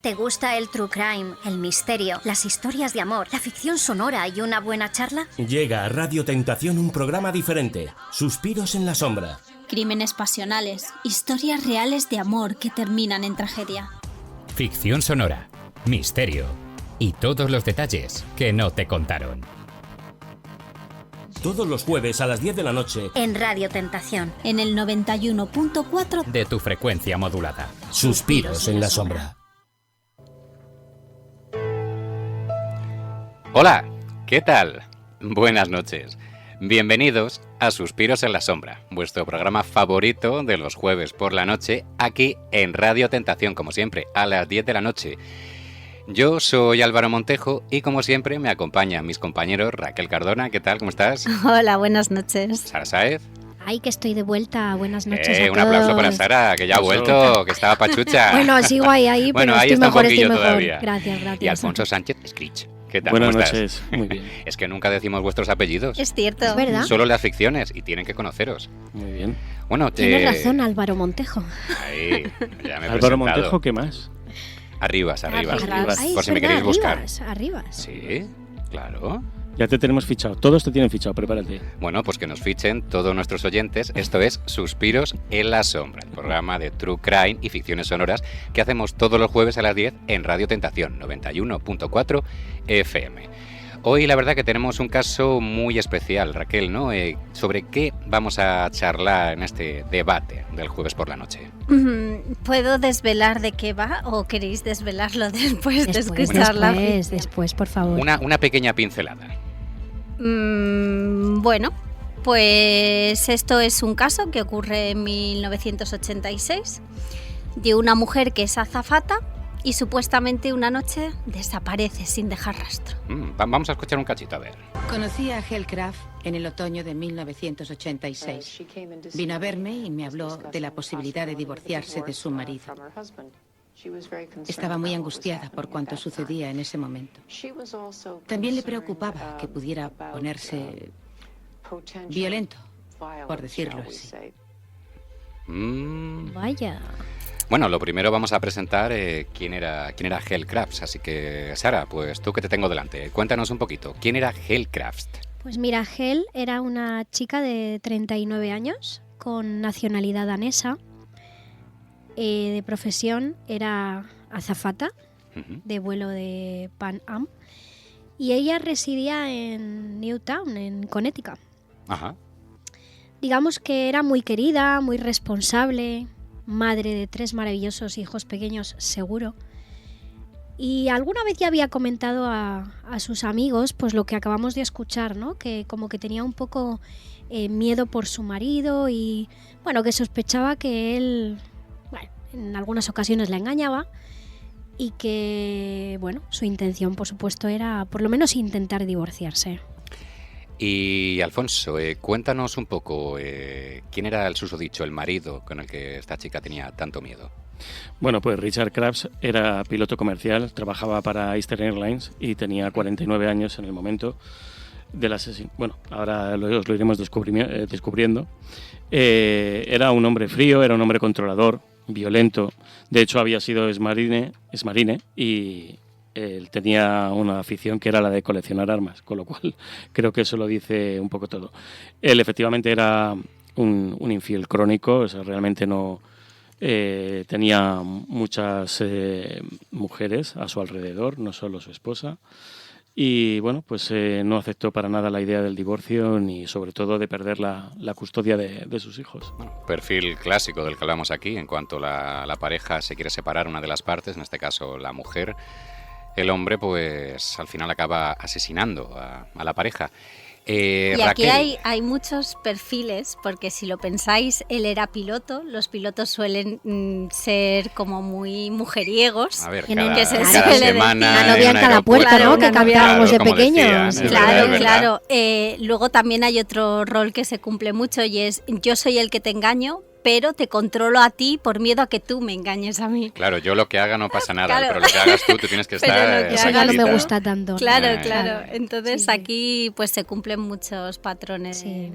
¿Te gusta el true crime, el misterio, las historias de amor, la ficción sonora y una buena charla? Llega a Radio Tentación un programa diferente, Suspiros en la sombra. Crímenes pasionales, historias reales de amor que terminan en tragedia. Ficción sonora, misterio y todos los detalles que no te contaron. Todos los jueves a las 10 de la noche En Radio Tentación. En el 91.4 de tu frecuencia modulada. Suspiros en la sombra. Hola, ¿qué tal? Buenas noches. Bienvenidos a Suspiros en la Sombra, vuestro programa favorito de los jueves por la noche, aquí en Radio Tentación, como siempre, a las 10 de la noche. Yo soy Álvaro Montejo y como siempre me acompañan mis compañeros Raquel Cardona. ¿Qué tal? ¿Cómo estás? Hola, buenas noches. Sara Sáez. Ay, que estoy de vuelta. Buenas noches a todos. Un aplauso para Sara, que ya ha vuelto, que estaba pachucha. Bueno, sigo ahí, bueno, pero ahí estoy está mejor, un poquillo estoy mejor. todavía. Gracias. Y Alfonso Sánchez Screech. ¿Qué tal? Buenas ¿Cómo estás? noches, muy bien. Es que nunca decimos vuestros apellidos. Es cierto. Es verdad. Solo las ficciones y tienen que conoceros. Muy bien. Bueno, Tienes razón, Álvaro Montejo. Ahí, ya me he Álvaro presentado. Montejo, ¿qué más? Arribas. Ay, Por es si me verdad, queréis buscar. Arribas. Sí, claro. Ya te tenemos fichado, todos te tienen fichado, prepárate. Bueno, pues que nos fichen todos nuestros oyentes. Esto es Suspiros en la Sombra, el programa de True Crime y ficciones sonoras que hacemos todos los jueves a las 10 en Radio Tentación 91.4 FM. Hoy la verdad que tenemos un caso muy especial, Raquel, ¿no? ¿Sobre qué vamos a charlar en este debate del jueves por la noche? ¿Puedo desvelar de qué va o queréis desvelarlo después de escucharla? Después, por favor. Una pequeña pincelada. Bueno, pues esto es un caso que ocurre en 1986 de una mujer que es azafata y supuestamente una noche desaparece sin dejar rastro. Vamos a escuchar un cachito, a ver. Conocí a Hellcraft en el otoño de 1986. Vino a verme y me habló de la posibilidad de divorciarse de su marido. Estaba muy angustiada por cuanto sucedía en ese momento. También le preocupaba que pudiera ponerse violento, por decirlo así. Vaya. Bueno, lo primero vamos a presentar quién era Hellcraft. Así que, Sara, pues tú que te tengo delante, cuéntanos un poquito. ¿Quién era Hellcraft? Pues mira, Hel era una chica de 39 años con nacionalidad danesa. De profesión era azafata de vuelo de Pan Am. Y ella residía en Newtown, en Connecticut. Ajá. Digamos que era muy querida, muy responsable, madre de 3 maravillosos hijos pequeños, seguro. Y alguna vez ya había comentado a sus amigos pues lo que acabamos de escuchar, ¿no? Que como que tenía un poco miedo por su marido y bueno, que sospechaba que él, bueno, en algunas ocasiones la engañaba y que, bueno, su intención por supuesto era por lo menos intentar divorciarse. Y Alfonso, cuéntanos un poco quién era el susodicho, el marido con el que esta chica tenía tanto miedo. Bueno, pues Richard Crafts era piloto comercial, trabajaba para Eastern Airlines y tenía 49 años en el momento del asesinato. Bueno, ahora lo iremos descubriendo. Era un hombre frío, era un hombre controlador, violento. De hecho, había sido exmarine y él tenía una afición que era la de coleccionar armas, con lo cual creo que eso lo dice un poco todo. Él efectivamente era un infiel crónico, o sea, realmente no tenía muchas mujeres a su alrededor, no solo su esposa. Y bueno, pues no aceptó para nada la idea del divorcio ni sobre todo de perder la custodia de sus hijos. Bueno, perfil clásico del que hablamos aquí, en cuanto la pareja se quiere separar una de las partes, en este caso la mujer. El hombre, pues, al final acaba asesinando a la pareja. Y Raquel. aquí hay muchos perfiles, porque si lo pensáis, él era piloto. Los pilotos suelen ser como muy mujeriegos. A ver, Que cada, que se cada suele semana decir. Una novia en cada aeropuerto. puerta, ¿no? Que Una novia. cantábamos de Claro, como pequeños. decían, es Claro, verdad. claro. Luego también hay otro rol que se cumple mucho y es yo soy el que te engaño, pero te controlo a ti por miedo a que tú me engañes a mí. Claro, yo lo que haga no pasa nada, Claro. pero lo que hagas tú tienes que Pero estar lo que Eso ya no tranquilita. me gusta tanto. Claro, Ah. claro. Entonces Sí, sí. aquí pues se cumplen muchos patrones. Sí.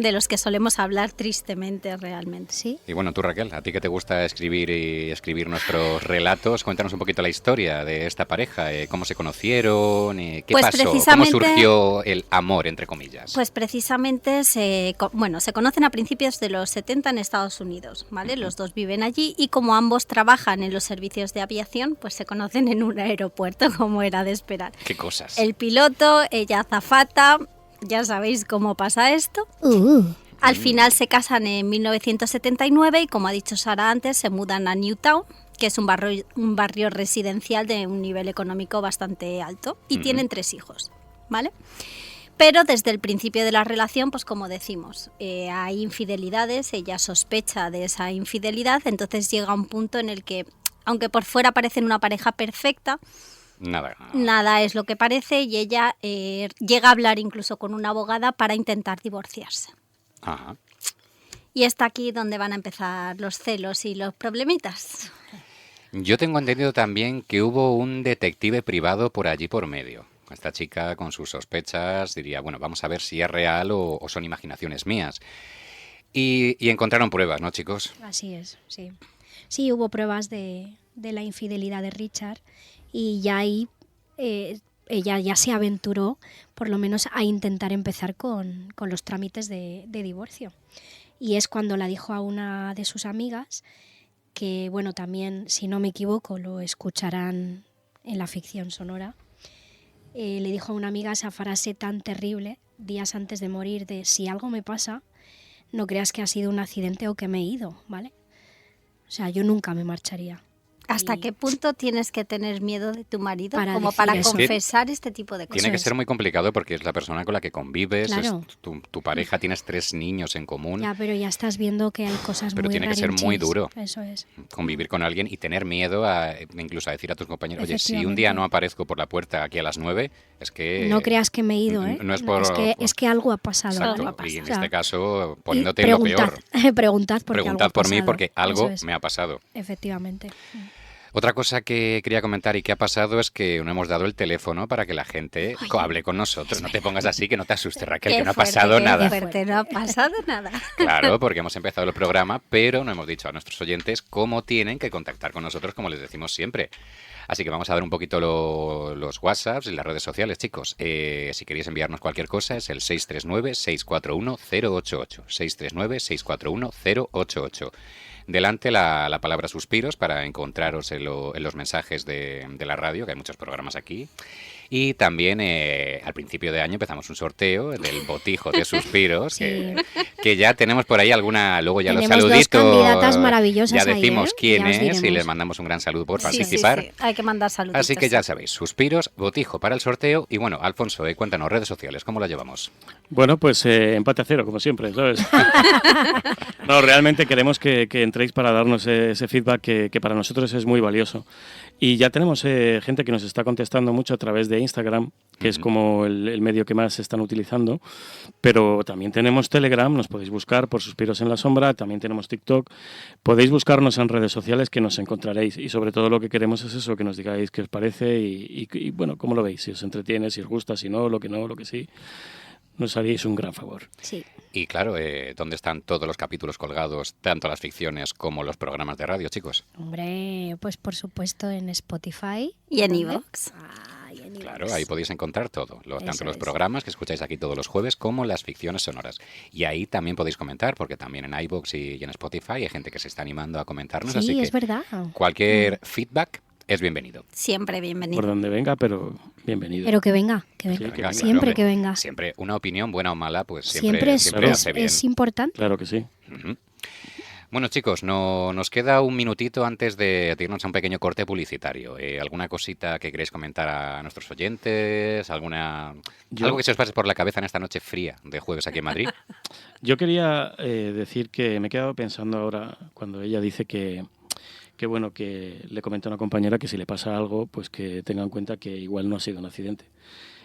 de los que solemos hablar tristemente realmente. Sí. Y bueno, tú, Raquel, a ti que te gusta escribir y escribir nuestros relatos, cuéntanos un poquito la historia de esta pareja, cómo se conocieron, qué Pues pasó, cómo precisamente- surgió el amor, entre comillas. Pues precisamente se conocen a principios de los 70 en Estados Unidos, ¿vale? Los dos viven allí y como ambos trabajan en los servicios de aviación, pues se conocen en un aeropuerto, como era de esperar. Qué cosas. El piloto, ella azafata, ya sabéis cómo pasa esto. Al final se casan en 1979 y, como ha dicho Sara antes, se mudan a Newtown, que es un barrio residencial de un nivel económico bastante alto, y tienen 3 hijos, ¿vale? Pero desde el principio de la relación, pues como decimos, hay infidelidades, ella sospecha de esa infidelidad, entonces llega un punto en el que, aunque por fuera parecen una pareja perfecta, nada es lo que parece y ella llega a hablar incluso con una abogada para intentar divorciarse. Ajá. Y está aquí donde van a empezar los celos y los problemitas. Yo tengo entendido también que hubo un detective privado por allí por medio. Esta chica con sus sospechas diría, bueno, vamos a ver si es real o son imaginaciones mías. Y encontraron pruebas, ¿no, chicos? Así es, sí. Sí, hubo pruebas de la infidelidad de Richard y ya ahí ella ya se aventuró por lo menos a intentar empezar con los trámites de divorcio. Y es cuando la dijo a una de sus amigas, que bueno, también, si no me equivoco, lo escucharán en la ficción sonora, le dijo a una amiga esa frase tan terrible días antes de morir de si algo me pasa, no creas que ha sido un accidente o que me he ido, ¿vale? O sea, yo nunca me marcharía. ¿Hasta qué punto tienes que tener miedo de tu marido Para como decir para eso. confesar este tipo de cosas? Tiene que ser muy complicado porque es la persona con la que convives, Claro. es tu pareja, tienes 3 niños en común. Ya, pero ya estás viendo que hay cosas Pero muy tiene que ser muy rarinchis. duro. Eso es. Convivir con alguien y tener miedo incluso a decir a tus compañeros, oye, si un día Efectivamente. no aparezco por la puerta aquí a las 9, es que... No creas que me he ido, ¿eh? No es por... es que algo ha pasado. Exacto, ¿vale? y en O sea, este caso y poniéndote lo peor. Preguntad porque algo Preguntad ha por mí pasado. porque algo Eso es. me ha pasado. Efectivamente. Otra cosa que quería comentar y que ha pasado es que no hemos dado el teléfono para que la gente hable con nosotros. No te pongas así, que no te asustes, Raquel, que no ha pasado nada. Fuerte, no ha pasado nada. Claro, porque hemos empezado el programa, pero no hemos dicho a nuestros oyentes cómo tienen que contactar con nosotros, como les decimos siempre. Así que vamos a ver un poquito los WhatsApps y las redes sociales, chicos. Si queréis enviarnos cualquier cosa es el 639-641-088. 639-641-088. Delante la palabra suspiros para encontraros en los mensajes de la radio, que hay muchos programas aquí. Y también al principio de año empezamos un sorteo del botijo de suspiros, Sí. que ya tenemos por ahí alguna, luego ya Tenemos los dos saluditos. candidatas maravillosas Ya ahí, decimos ¿eh? quién Ya os es y diremos. les mandamos un gran saludo por Sí, sí, participar. sí. Hay que mandar saludos. Así que ya sabéis, suspiros, botijo para el sorteo. Y bueno, Alfonso, cuéntanos, redes sociales, ¿cómo la llevamos? Bueno, pues empate a 0, como siempre, ¿sabes? No, realmente queremos que entréis para darnos ese feedback que para nosotros es muy valioso. Y ya tenemos gente que nos está contestando mucho a través de Instagram, que es como el medio que más están utilizando, pero también tenemos Telegram, nos podéis buscar por Suspiros en la Sombra, también tenemos TikTok, podéis buscarnos en redes sociales que nos encontraréis y sobre todo lo que queremos es eso, que nos digáis qué os parece y bueno, cómo lo veis, si os entretiene, si os gusta, si no, lo que sí. Nos haríais un gran favor. Sí. Y claro, ¿dónde están todos los capítulos colgados, tanto las ficciones como los programas de radio, chicos? Hombre, pues por supuesto en Spotify. Y en ¿Dónde? iVoox. Y en iVoox. Claro, ahí podéis encontrar todo, tanto Eso los es. programas que escucháis aquí todos los jueves como las ficciones sonoras. Y ahí también podéis comentar, porque también en iVoox y en Spotify hay gente que se está animando a comentarnos, así Sí, que es verdad. cualquier feedback es bienvenido. Siempre bienvenido. Por donde venga, pero bienvenido. Pero que venga, que venga. Sí, que Venga, Siempre claro, que venga. Siempre una opinión, buena o mala, pues Siempre siempre hace bien. es importante. Claro que sí. Ujú. Bueno, chicos, nos queda un minutito antes de irnos a un pequeño corte publicitario. ¿Alguna cosita que queréis comentar a nuestros oyentes? ¿Algo que se os pase por la cabeza en esta noche fría de jueves aquí en Madrid? Yo quería decir que me he quedado pensando ahora cuando ella dice que bueno, que le comenta a una compañera que si le pasa algo, pues que tenga en cuenta que igual no ha sido un accidente.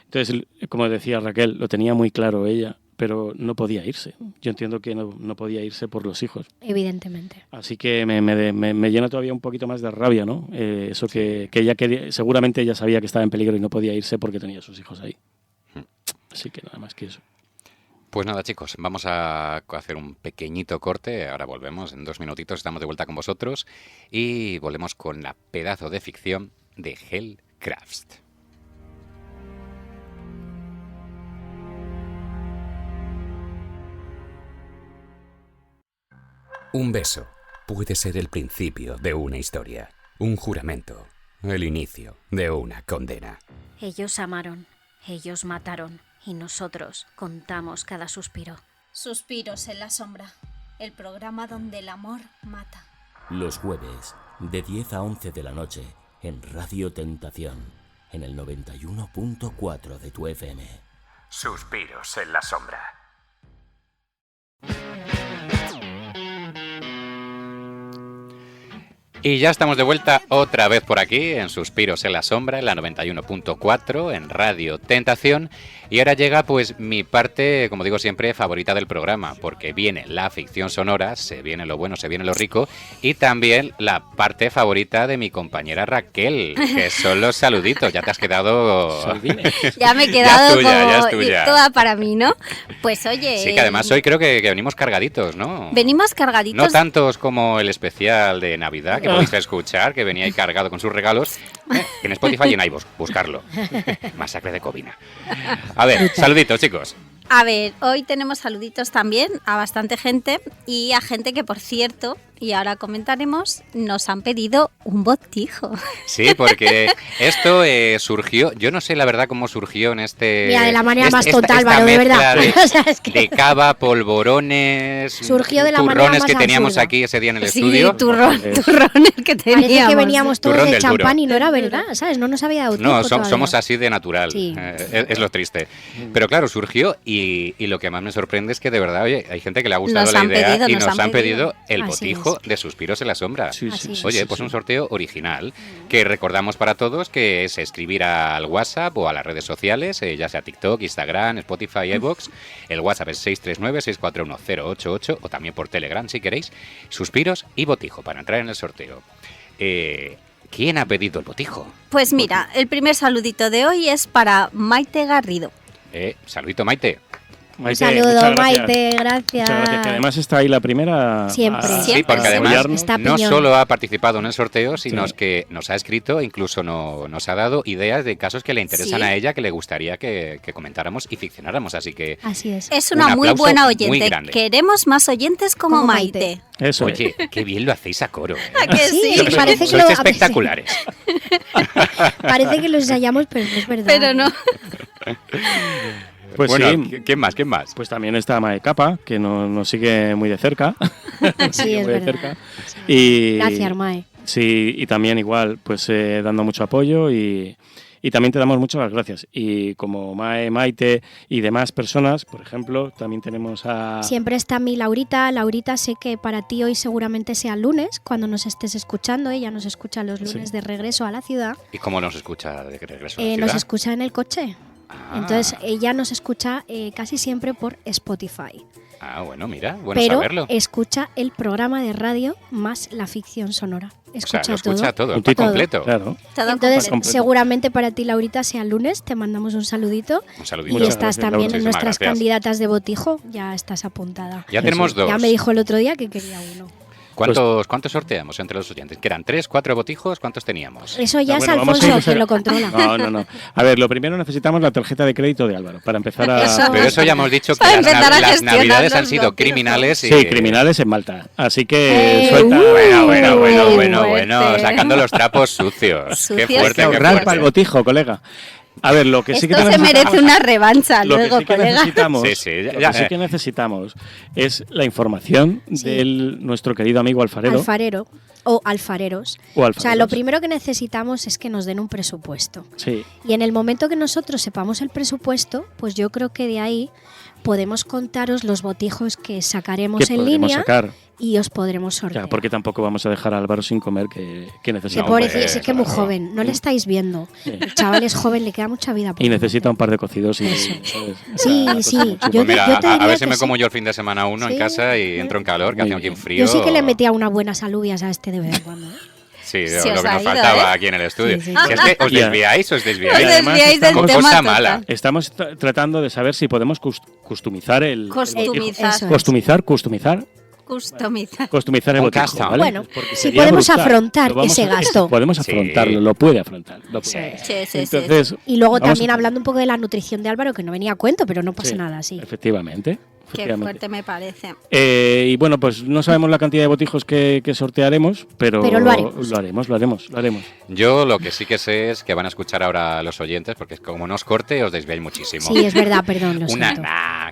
Entonces, como decía Raquel, lo tenía muy claro ella, pero no podía irse. Yo entiendo que no podía irse por los hijos. Evidentemente. Así que me llena todavía un poquito más de rabia, ¿no? Eso que ella quería, seguramente ella sabía que estaba en peligro y no podía irse porque tenía a sus hijos ahí. Así que nada más que eso. Pues nada, chicos, vamos a hacer un pequeñito corte. Ahora volvemos, en 2 minutitos estamos de vuelta con vosotros y volvemos con la pedazo de ficción de Hell Crafts. Un beso puede ser el principio de una historia, un juramento, el inicio de una condena. Ellos amaron, ellos mataron y nosotros contamos cada suspiro. Suspiros en la sombra, el programa donde el amor mata. Los jueves, de 10 a 11 de la noche, en Radio Tentación, en el 91.4 de tu FM. Suspiros en la sombra. Y ya estamos de vuelta otra vez por aquí, en Suspiros en la Sombra, en la 91.4, en Radio Tentación. Y ahora llega pues mi parte, como digo siempre, favorita del programa, porque viene la ficción sonora, se viene lo bueno, se viene lo rico, y también la parte favorita de mi compañera Raquel, que son los saluditos. Ya te has quedado... Ya me he quedado ya es tuya. Toda para mí, ¿no? Pues oye... Sí, que además hoy creo que venimos cargaditos, ¿no? Venimos cargaditos. No tantos como el especial de Navidad, que podéis escuchar, que venía ahí cargado con sus regalos. En Spotify y en iVoox, buscarlo. Masacre de Covina. A ver, saluditos, chicos. A ver, hoy tenemos saluditos también a bastante gente y a gente que, por cierto, y ahora comentaremos, nos han pedido un botijo. Sí, porque esto surgió, yo no sé la verdad cómo surgió en este... Mira, de la manera más tonta, Álvaro, de verdad. O sea, es que... De cava, polvorones, surgió de la turrones manera que más teníamos absurda. aquí ese día en el Sí, estudio. turrones que teníamos. Parece que veníamos todos Turrón de del champán duro. y no era verdad, ¿sabes? No nos había dado tiempo No, todavía. somos así de natural, Sí. Es lo triste. Pero claro, surgió y lo que más me sorprende es que de verdad, oye, hay gente que le ha gustado Nos la han idea pedido, y nos nos han han pedido pedido. el Así botijo de Suspiros en la Sombra. Sí, Así es. Oye, pues un sorteo original que recordamos para todos que es escribir al WhatsApp o a las redes sociales, ya sea TikTok, Instagram, Spotify, iVoox. El WhatsApp es 639-641-088 o también por Telegram si queréis. Suspiros y botijo para entrar en el sorteo. ¿Quién ha pedido el botijo? Pues mira, el primer saludito de hoy es para Maite Garrido. Saludito, Maite. Un saludo, Maite, gracias. Muchas gracias, que además está ahí la primera. Siempre. Sí, porque además apoyarnos. Está no piñón. solo ha participado en el sorteo, sino Sí. que nos ha escrito, incluso nos ha dado ideas de casos que le interesan Sí. a ella, que le gustaría que comentáramos y ficcionáramos. Así que, Así es. Es una Un muy aplauso buena muy oyente. grande. Queremos más oyentes como Como Maite. Maite. Eso es. oye, qué bien lo hacéis a coro. ¿A que Sí, sí? parece que Sois lo- espectaculares. Parece que lo ensayamos, pero no es verdad. Pero no. Pues bueno, sí. ¿quién más? ¿Quién más? Pues también está Mae Capa, que nos sigue muy de cerca. Sí, es muy de verdad. cerca. Y, Gracias, Mae. Sí, y también igual, pues dando mucho apoyo y también te damos muchas las gracias. Y como Mae, Maite y demás personas, por ejemplo, también tenemos a... Siempre está mi Laurita. Laurita, sé que para ti hoy seguramente sea lunes, cuando nos estés escuchando. Ella nos escucha los lunes Sí. de regreso a la ciudad. ¿Y cómo nos escucha de regreso a la Nos ciudad? escucha en el coche. Ah. Entonces, ella nos escucha casi siempre por Spotify. Bueno, mira, bueno pero saberlo. escucha el programa de radio más la ficción sonora. Escucha, O sea, lo escucha todo, el Juntito. pack completo. Claro. Todo Entonces, completo. seguramente para ti, Laurita, sea lunes. Te mandamos un saludito. Un saludito. Y Muchas estás gracias, también Laura. en Muchísimas nuestras gracias. candidatas de botijo. Ya estás apuntada. Ya tenemos dos. Ya me dijo el otro día que quería uno. ¿Cuántos sorteamos entre los oyentes? ¿Que eran 3, 4 botijos? ¿Cuántos teníamos? Eso ya es Bueno, vamos a Alfonso empezar- quien lo controla. No. A ver, lo primero necesitamos la tarjeta de crédito de Álvaro para empezar a... Eso. Pero eso ya hemos dicho que Para las, empezar a las gestionar navidades han los sido boticos. criminales. Y... Sí, criminales en Malta. Así que Eh, suelta... Bueno, fuerte. sacando los trapos sucios. Sucios. Qué fuerte, qué ahorrar fuerte. para el botijo, colega. A ver, lo que sí que Esto se necesitamos- merece una revancha Lo que luego, sí que colega. necesitamos, Sí, sí, lo ya, que sí que necesitamos es la información de nuestro querido amigo alfarero. Alfarero o alfareros. O O sea, alfareros. lo primero que necesitamos es que nos den un presupuesto. Sí, Y en el momento que nosotros sepamos el presupuesto, pues yo creo que de ahí podemos contaros los botijos que sacaremos que en podremos línea sacar. y os podremos sortear. Ya, porque tampoco vamos a dejar a Álvaro sin comer, que Que necesita. pobrecito, hombre, sí que es muy claro. joven, no le estáis viendo. Sí. El chaval es joven, le queda mucha vida. por Y necesita un par de cocidos y... Eso. ¿sabes? Sí, Una sí, cosa muy chula. yo Pues mira, yo te a diría ver si que me sí. como yo el fin de semana uno en Sí. casa y entro en calor, que Muy hace aquí un bien. frío. Yo sí que le metía unas buenas alubias a este de vez en cuando. ¿eh? Sí, Se lo os que ha nos ido, faltaba ¿eh? aquí en el estudio. Sí, sí, Si es que os desviáis. Os desviáis del Con tema cosa total. mala. Estamos tratando de saber si podemos customizar el Customizar. Eso es. customizar el Un botijo, custom. ¿vale? Bueno, Porque si sería podemos brutal. afrontar Lo vamos ese gasto. Podemos Sí. afrontarlo, lo puede afrontar. Sí. Sí. Entonces, Y luego vamos también a- hablando un poco de la nutrición de Álvaro, que no venía a cuento, pero no pasa Sí, nada, sí. Efectivamente. Qué efectivamente. fuerte me parece. Y bueno, pues no sabemos la cantidad de botijos que sortearemos, pero lo haremos. Lo haremos. Yo lo que sí que sé es que van a escuchar ahora a los oyentes, porque como no os corte, os desviáis muchísimo. Sí, es verdad, perdón, lo siento.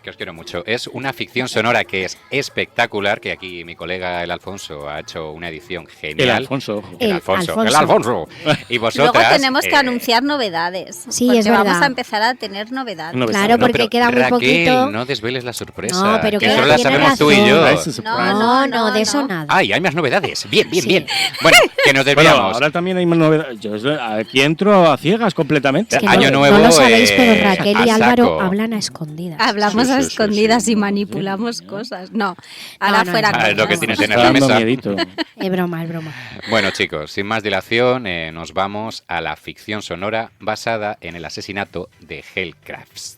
Que os quiero mucho. Es una ficción sonora que es espectacular, que aquí mi colega el Alfonso ha hecho una edición genial. El Alfonso, ojo. El El Alfonso. Alfonso. Y vosotras... Luego tenemos que anunciar novedades. Sí, porque es verdad. vamos a empezar a tener novedades. Claro, porque pero queda muy Raquel, poquito. no desveles la sorpresa. No, pero que que solo la tiene sabemos tú y razón. yo. Ese surprise. No, de eso nada. Ay, hay más novedades. Bien, bien, Sí. bien. Bueno, que nos Bueno, desviamos. ahora también hay más novedades. Yo aquí entro a ciegas completamente. Es que Año no, nuevo, no lo sabéis, pero Raquel y a Álvaro saco. hablan a escondidas. Hablamos Sí, a sí, sí, escondidas sí. y manipulamos cosas. No, ahora no, fuera no. Ah, es lo que coñas. tienes Me en está la dando mesa. miedito. Es broma, es broma. Bueno, chicos, sin más dilación, nos vamos a la ficción sonora basada en el asesinato de Hellcraft.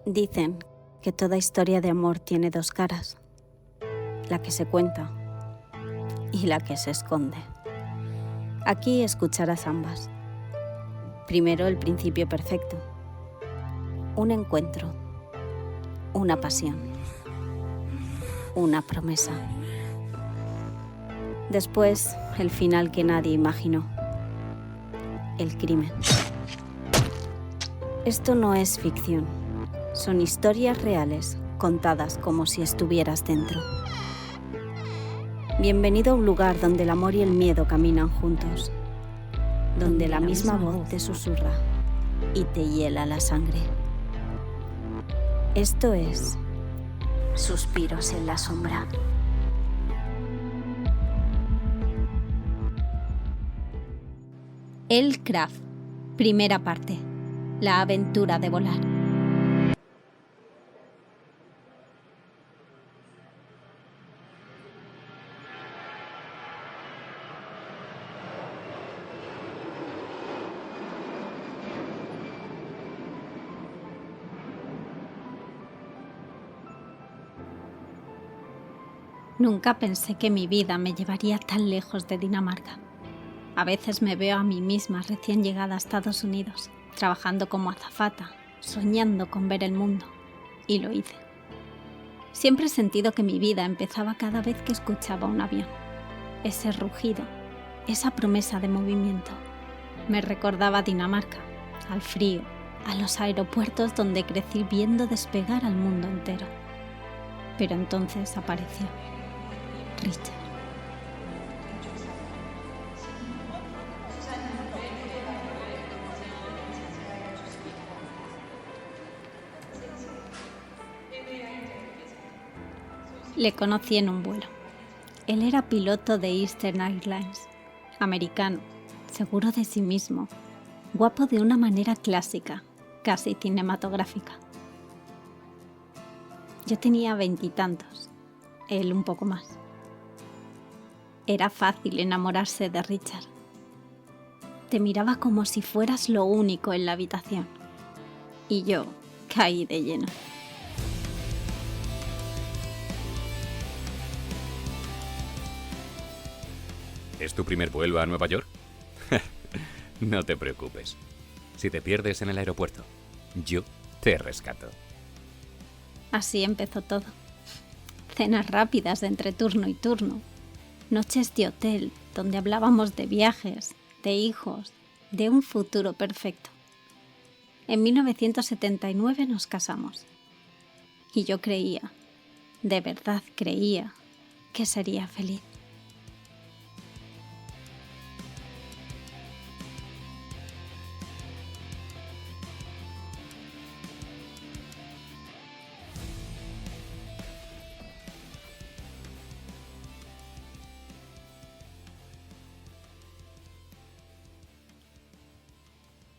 Dicen que toda historia de amor tiene dos caras. La que se cuenta y la que se esconde. Aquí escucharás ambas. Primero el principio perfecto. Un encuentro. Una pasión. Una promesa. Después, el final que nadie imaginó. El crimen. Esto no es ficción. Son historias reales, contadas como si estuvieras dentro. Bienvenido a un lugar donde el amor y el miedo caminan juntos. Donde la misma voz te susurra y te hiela la sangre. Esto es Suspiros en la sombra. Hellcraft, primera parte. La aventura de volar. Nunca pensé que mi vida me llevaría tan lejos de Dinamarca. A veces me veo a mí misma recién llegada a Estados Unidos, trabajando como azafata, soñando con ver el mundo. Y lo hice. Siempre he sentido que mi vida empezaba cada vez que escuchaba un avión. Ese rugido, esa promesa de movimiento, me recordaba a Dinamarca, al frío, a los aeropuertos donde crecí viendo despegar al mundo entero. Pero entonces apareció Richard. Le conocí en un vuelo. Él era piloto de Eastern Airlines, americano, seguro de sí mismo, guapo de una manera clásica, casi cinematográfica. Yo tenía 20 y tantos, él un poco más. Era fácil enamorarse de Richard. Te miraba como si fueras lo único en la habitación. Y yo caí de lleno. ¿Es tu primer vuelo a Nueva York? No te preocupes. Si te pierdes en el aeropuerto, yo te rescato. Así empezó todo. Cenas rápidas de entre turno y turno. Noches de hotel donde hablábamos de viajes, de hijos, de un futuro perfecto. En 1979 nos casamos. Y yo creía, de verdad creía, que sería feliz.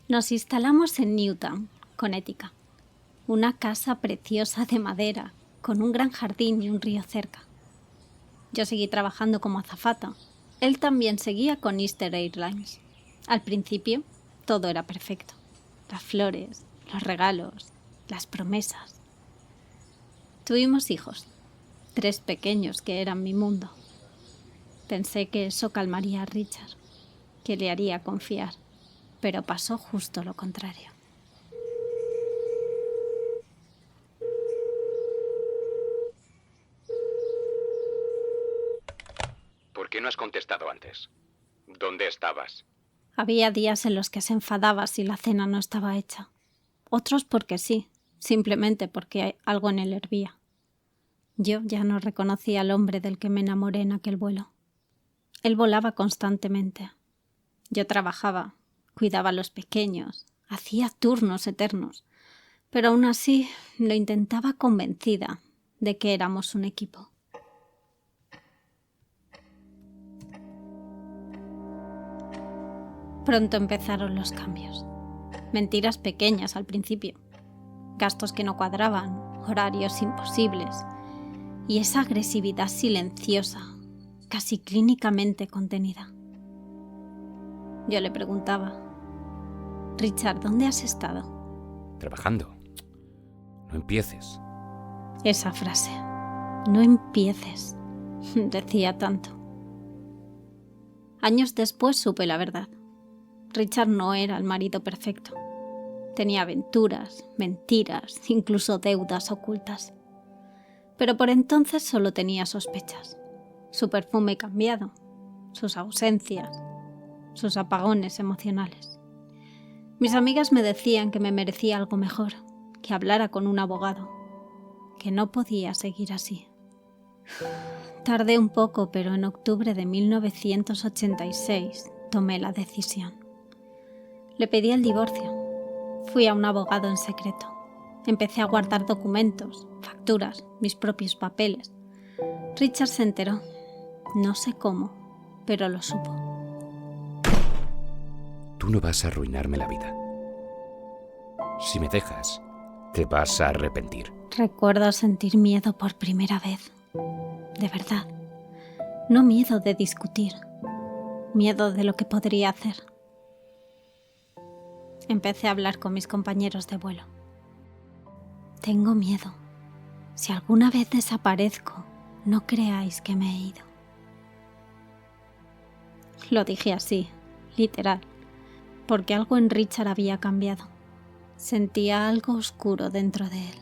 Nos instalamos en Newtown, Connecticut, una casa preciosa de madera, con un gran jardín y un río cerca. Yo seguí trabajando como azafata. Él también seguía con Easter Airlines. Al principio, todo era perfecto. Las flores, los regalos, las promesas. Tuvimos hijos, 3 pequeños que eran mi mundo. Pensé que eso calmaría a Richard, que le haría confiar, pero pasó justo lo contrario. ¿Por qué no has contestado antes? ¿Dónde estabas? Había días en los que se enfadaba si la cena no estaba hecha. Otros porque sí, simplemente porque algo en él hervía. Yo ya no reconocía al hombre del que me enamoré en aquel vuelo. Él volaba constantemente. Yo trabajaba, cuidaba a los pequeños, hacía turnos eternos, pero aún así lo intentaba convencida de que éramos un equipo. Pronto empezaron los cambios. Mentiras pequeñas al principio, gastos que no cuadraban, horarios imposibles y esa agresividad silenciosa, casi clínicamente contenida. Yo le preguntaba: Richard, ¿dónde has estado? Trabajando. No empieces. Esa frase, no empieces, decía tanto. Años después supe la verdad. Richard no era el marido perfecto. Tenía aventuras, mentiras, incluso deudas ocultas. Pero por entonces solo tenía sospechas. Su perfume cambiado, sus ausencias, sus apagones emocionales. Mis amigas me decían que me merecía algo mejor, que hablara con un abogado, que no podía seguir así. Tardé un poco, pero en octubre de 1986 tomé la decisión. Le pedí el divorcio. Fui a un abogado en secreto. Empecé a guardar documentos, facturas, mis propios papeles. Richard se enteró. No sé cómo, pero lo supo. Tú no vas a arruinarme la vida. Si me dejas, te vas a arrepentir. Recuerdo sentir miedo por primera vez. De verdad. No miedo de discutir. Miedo de lo que podría hacer. Empecé a hablar con mis compañeros de vuelo. Tengo miedo. Si alguna vez desaparezco, no creáis que me he ido. Lo dije así, literal, porque algo en Richard había cambiado. Sentía algo oscuro dentro de él.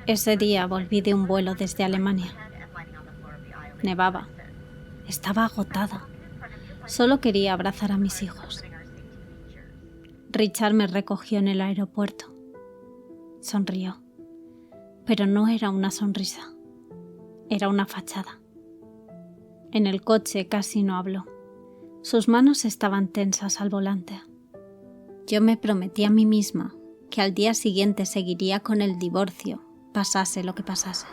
Ese día volví de un vuelo desde Alemania. Nevaba. Estaba agotada. Solo quería abrazar a mis hijos. Richard me recogió en el aeropuerto. Sonrió. Pero no era una sonrisa. Era una fachada. En el coche casi no habló. Sus manos estaban tensas al volante. Yo me prometí a mí misma que al día siguiente seguiría con el divorcio, pasase lo que pasase.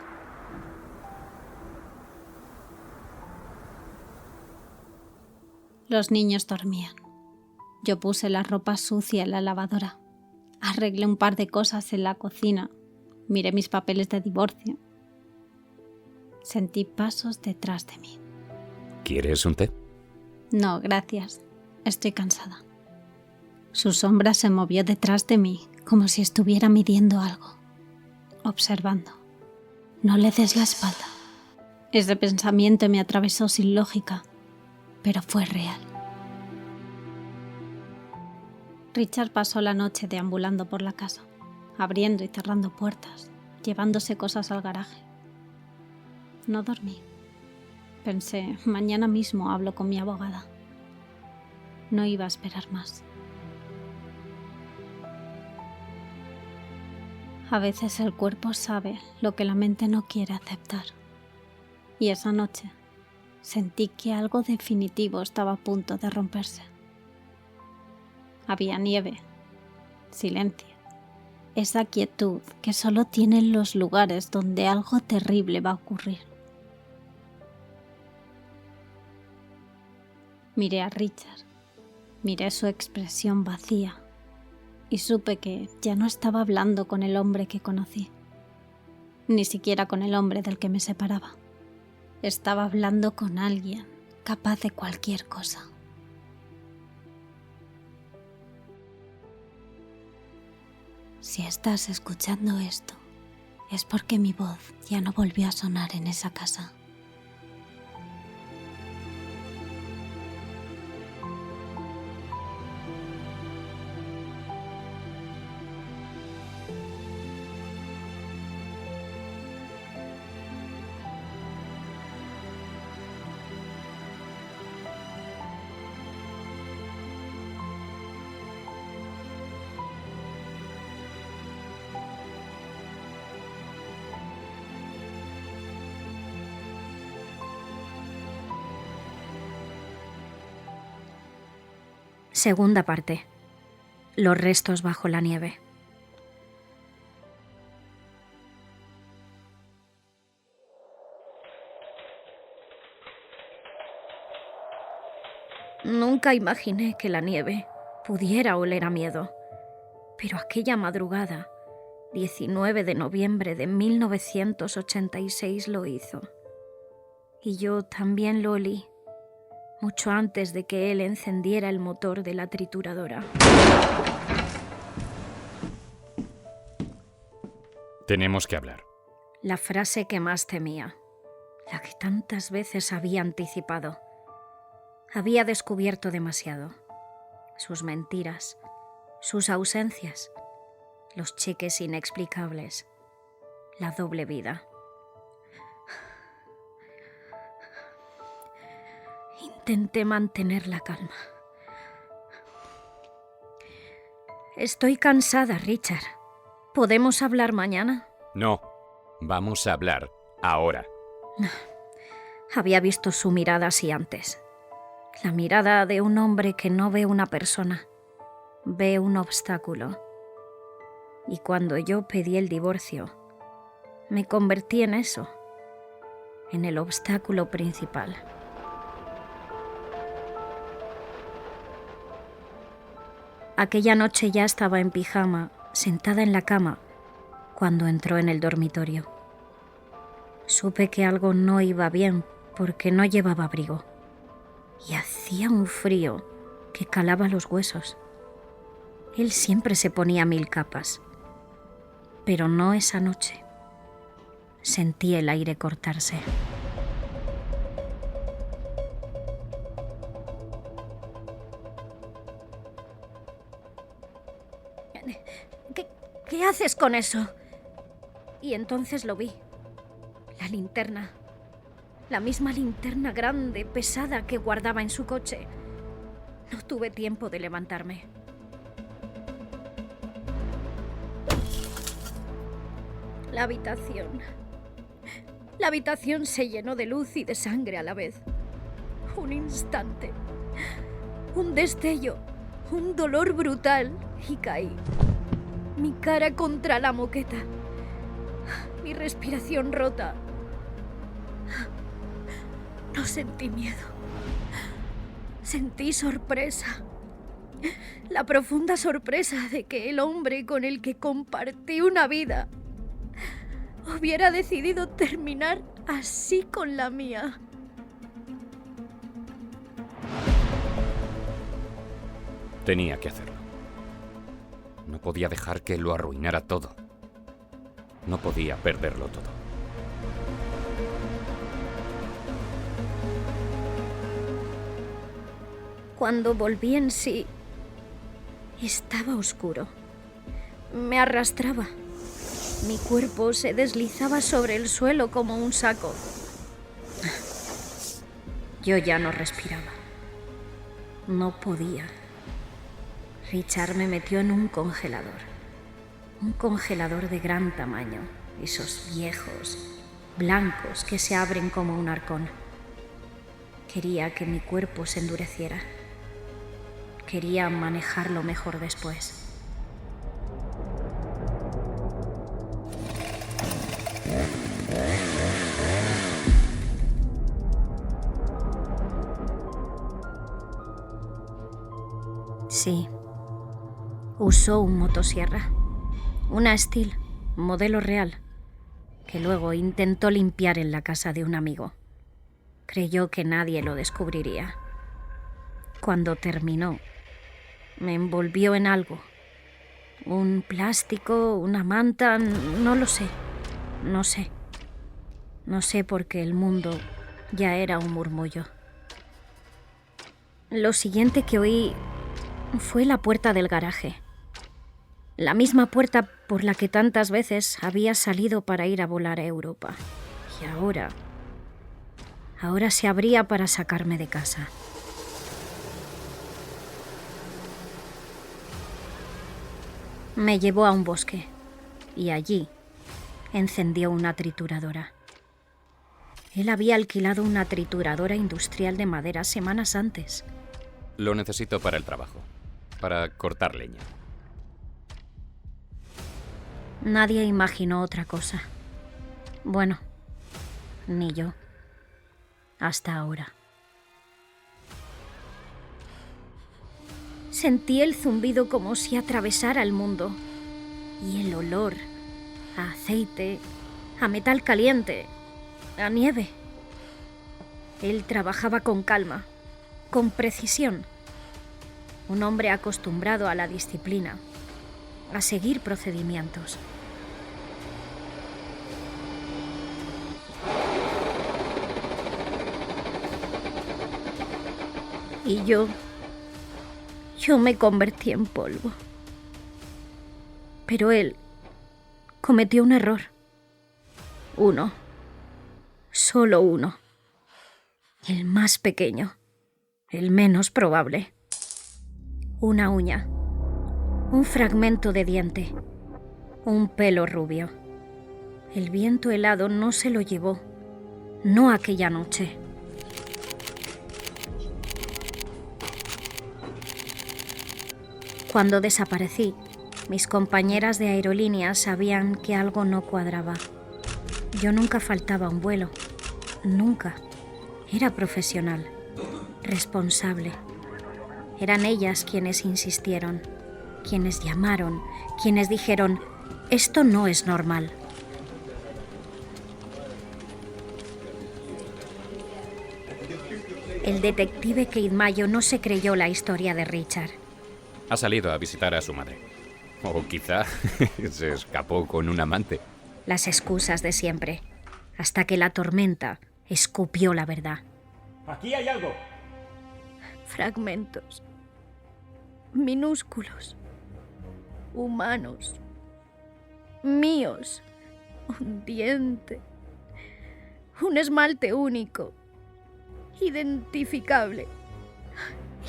Los niños dormían. Yo puse la ropa sucia en la lavadora. Arreglé un par de cosas en la cocina. Miré mis papeles de divorcio. Sentí pasos detrás de mí. ¿Quieres un té? No, gracias. Estoy cansada. Su sombra se movió detrás de mí, como si estuviera midiendo algo. Observando. No le des la espalda. Ese pensamiento me atravesó sin lógica, pero fue real. Richard pasó la noche deambulando por la casa, abriendo y cerrando puertas, llevándose cosas al garaje. No dormí. Pensé, mañana mismo hablo con mi abogada. No iba a esperar más. A veces el cuerpo sabe lo que la mente no quiere aceptar. Y esa noche sentí que algo definitivo estaba a punto de romperse. Había nieve, silencio, esa quietud que solo tienen los lugares donde algo terrible va a ocurrir. Miré a Richard, miré su expresión vacía y supe que ya no estaba hablando con el hombre que conocí, ni siquiera con el hombre del que me separaba. Estaba hablando con alguien capaz de cualquier cosa. Si estás escuchando esto, es porque mi voz ya no volvió a sonar en esa casa. Segunda parte. Los restos bajo la nieve. Nunca imaginé que la nieve pudiera oler a miedo, pero aquella madrugada, 19 de noviembre de 1986, lo hizo. Y yo también lo olí, mucho antes de que él encendiera el motor de la trituradora. Tenemos que hablar. La frase que más temía, la que tantas veces había anticipado. Había descubierto demasiado. Sus mentiras, sus ausencias, los cheques inexplicables, la doble vida. Intenté mantener la calma. Estoy cansada, Richard. ¿Podemos hablar mañana? No, vamos a hablar ahora. Había visto su mirada así antes. La mirada de un hombre que no ve una persona, ve un obstáculo. Y cuando yo pedí el divorcio, me convertí en eso, en el obstáculo principal. Aquella noche ya estaba en pijama, sentada en la cama, cuando entró en el dormitorio. Supe que algo no iba bien porque no llevaba abrigo y hacía un frío que calaba los huesos. Él siempre se ponía 1000 capas, pero no esa noche. Sentí el aire cortarse. ¿Qué haces con eso? Y entonces lo vi. La linterna. La misma linterna grande, pesada que guardaba en su coche. No tuve tiempo de levantarme. La habitación. La habitación se llenó de luz y de sangre a la vez. Un instante. Un destello. Un dolor brutal. Y caí. Mi cara contra la moqueta. Mi respiración rota. No sentí miedo. Sentí sorpresa. La profunda sorpresa de que el hombre con el que compartí una vida hubiera decidido terminar así con la mía. Tenía que hacerlo. No podía dejar que lo arruinara todo. No podía perderlo todo. Cuando volví en sí, estaba oscuro. Me arrastraba. Mi cuerpo se deslizaba sobre el suelo como un saco. Yo ya no respiraba. No podía. Richard me metió en un congelador de gran tamaño, esos viejos, blancos que se abren como un arcón. Quería que mi cuerpo se endureciera. Quería manejarlo mejor después. Sí. Usó un motosierra. Una Steel, modelo real, que luego intentó limpiar en la casa de un amigo. Creyó que nadie lo descubriría. Cuando terminó, me envolvió en algo. Un plástico, una manta, no lo sé. No sé. No sé porque el mundo ya era un murmullo. Lo siguiente que oí fue la puerta del garaje. La misma puerta por la que tantas veces había salido para ir a volar a Europa. Y ahora se abría para sacarme de casa. Me llevó a un bosque y allí encendió una trituradora. Él había alquilado una trituradora industrial de madera semanas antes. Lo necesito para el trabajo, para cortar leña. Nadie imaginó otra cosa. Bueno, ni yo. Hasta ahora. Sentí el zumbido como si atravesara el mundo. Y el olor a aceite, a metal caliente, a nieve. Él trabajaba con calma, con precisión. Un hombre acostumbrado a la disciplina, a seguir procedimientos. Y yo me convertí en polvo. Pero él cometió un error. Uno. Solo uno. El más pequeño. El menos probable. Una uña. Un fragmento de diente. Un pelo rubio. El viento helado no se lo llevó. No aquella noche. Cuando desaparecí, mis compañeras de aerolínea sabían que algo no cuadraba. Yo nunca faltaba a un vuelo. Nunca. Era profesional. Responsable. Eran ellas quienes insistieron, quienes llamaron, quienes dijeron, esto no es normal. El detective Kate Mayo no se creyó la historia de Richard. Ha salido a visitar a su madre. O quizá se escapó con un amante. Las excusas de siempre, hasta que la tormenta escupió la verdad. ¡Aquí hay algo! Fragmentos. Minúsculos. Humanos. Míos. Un diente. Un esmalte único. Identificable.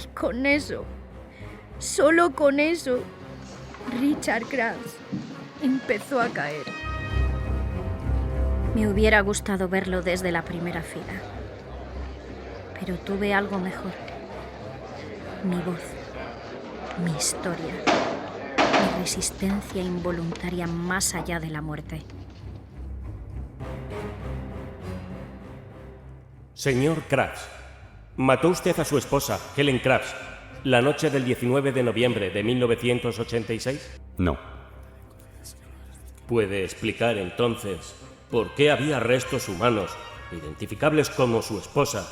Y con eso, solo con eso, Richard Krabs empezó a caer. Me hubiera gustado verlo desde la primera fila. Pero tuve algo mejor. Mi voz, mi historia, mi resistencia involuntaria más allá de la muerte. Señor Krabs, mató usted a su esposa, Helen Krabs, la noche del 19 de noviembre de 1986? No. ¿Puede explicar entonces por qué había restos humanos, identificables como su esposa,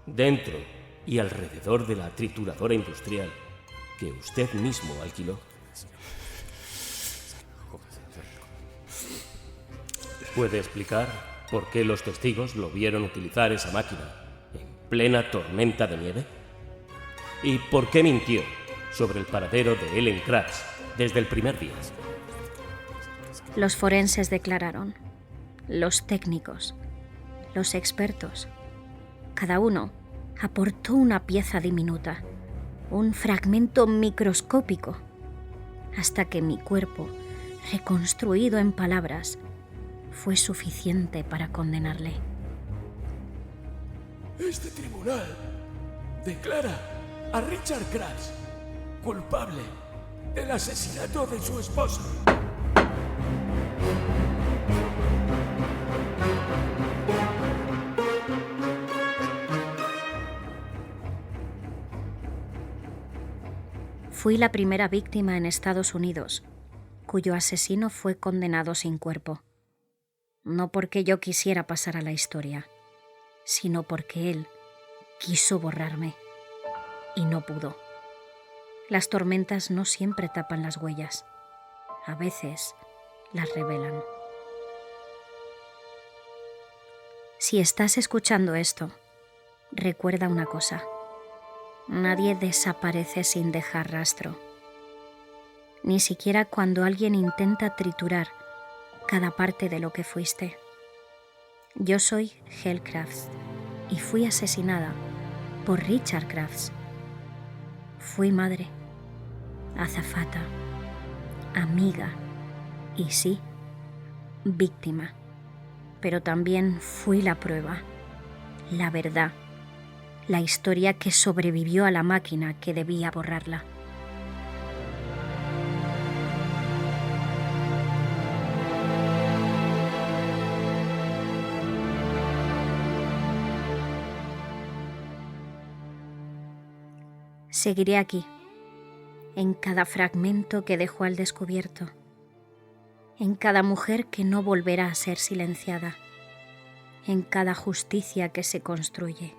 dentro y alrededor de la trituradora industrial que usted mismo alquiló? ¿Puede explicar por qué los testigos lo vieron utilizar esa máquina en plena tormenta de nieve? ¿Y por qué mintió sobre el paradero de Helen Krabs desde el primer día? Los forenses declararon, los técnicos, los expertos. Cada uno aportó una pieza diminuta, un fragmento microscópico, hasta que mi cuerpo, reconstruido en palabras, fue suficiente para condenarle. Este tribunal declara a Richard Krabs culpable del asesinato de su esposa. Fui la primera víctima en Estados Unidos, cuyo asesino fue condenado sin cuerpo. No porque yo quisiera pasar a la historia, sino porque él quiso borrarme y no pudo. Las tormentas no siempre tapan las huellas, a veces las revelan. Si estás escuchando esto, recuerda una cosa: nadie desaparece sin dejar rastro, ni siquiera cuando alguien intenta triturar cada parte de lo que fuiste. Yo soy Hel Crafts y fui asesinada por Richard Crafts. Fui madre, azafata, amiga y sí, víctima. Pero también fui la prueba, la verdad, la historia que sobrevivió a la máquina que debía borrarla. Seguiré aquí, en cada fragmento que dejo al descubierto, en cada mujer que no volverá a ser silenciada, en cada justicia que se construye,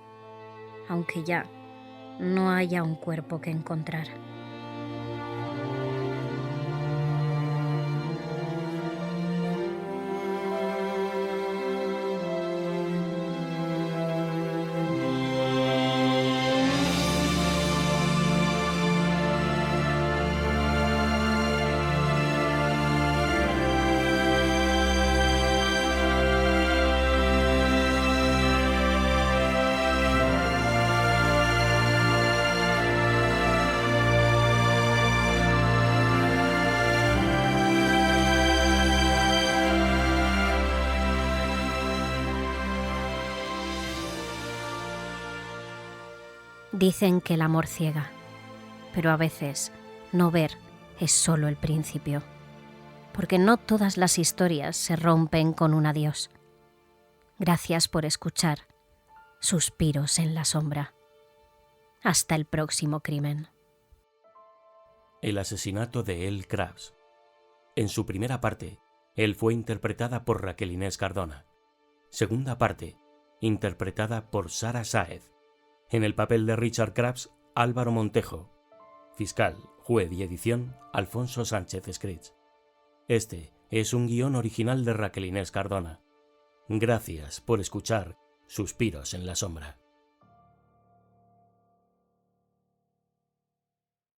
aunque ya no haya un cuerpo que encontrar. Dicen que el amor ciega, pero a veces no ver es solo el principio, porque no todas las historias se rompen con un adiós. Gracias por escuchar Suspiros en la sombra. Hasta el próximo crimen. El asesinato de Elle Crafts. En su primera parte, Elle fue interpretada por Raquel Inés Cardona. Segunda parte, interpretada por Sara Sáez. En el papel de Richard Crafts, Álvaro Montejo. Fiscal, juez y edición, Alfonso Sánchez Scritch. Este es un guión original de Raquel Inés Cardona. Gracias por escuchar Suspiros en la sombra.